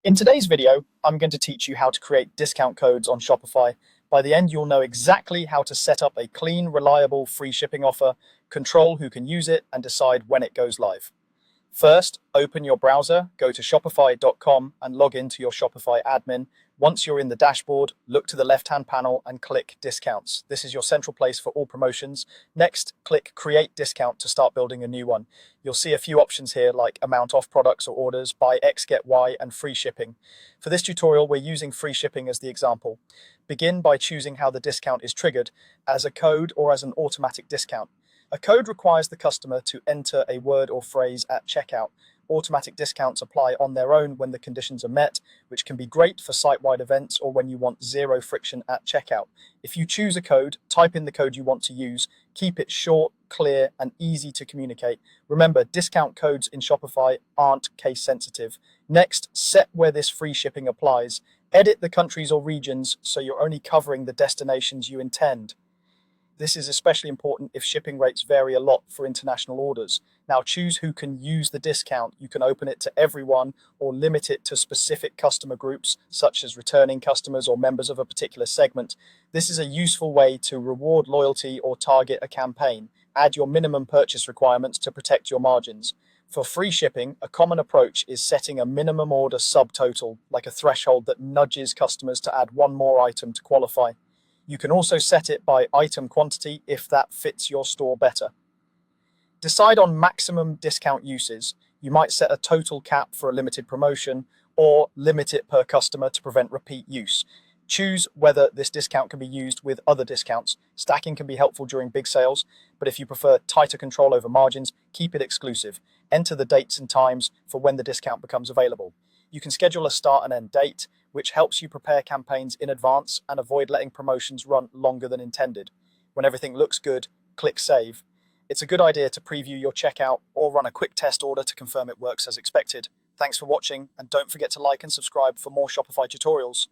In today's video, I'm going to teach you how to create discount codes on Shopify. By the end, you'll know exactly how to set up a clean, reliable, free shipping offer, control who can use it, and decide when it goes live. First, open your browser, go to shopify.com and log into your Shopify admin. Once you're in the dashboard, look to the left-hand panel and click Discounts. This is your central place for all promotions. Next, click Create Discount to start building a new one. You'll see a few options here like amount off products or orders, buy X, get Y, and free shipping. For this tutorial, we're using free shipping as the example. Begin by choosing how the discount is triggered, as a code or as an automatic discount. A code requires the customer to enter a word or phrase at checkout. Automatic discounts apply on their own when the conditions are met, which can be great for site-wide events or when you want zero friction at checkout. If you choose a code, type in the code you want to use. Keep it short, clear, and easy to communicate. Remember, discount codes in Shopify aren't case sensitive. Next, set where this free shipping applies. Edit the countries or regions so you're only covering the destinations you intend. This is especially important if shipping rates vary a lot for international orders. Now choose who can use the discount. You can open it to everyone or limit it to specific customer groups, such as returning customers or members of a particular segment. This is a useful way to reward loyalty or target a campaign. Add your minimum purchase requirements to protect your margins. For free shipping, a common approach is setting a minimum order subtotal, like a threshold that nudges customers to add one more item to qualify. You can also set it by item quantity if that fits your store better. Decide on maximum discount uses. You might set a total cap for a limited promotion or limit it per customer to prevent repeat use. Choose whether this discount can be used with other discounts. Stacking can be helpful during big sales, but if you prefer tighter control over margins, keep it exclusive. Enter the dates and times for when the discount becomes available. You can schedule a start and end date, which helps you prepare campaigns in advance and avoid letting promotions run longer than intended. When everything looks good, click Save. It's a good idea to preview your checkout or run a quick test order to confirm it works as expected. Thanks for watching, and don't forget to like and subscribe for more Shopify tutorials.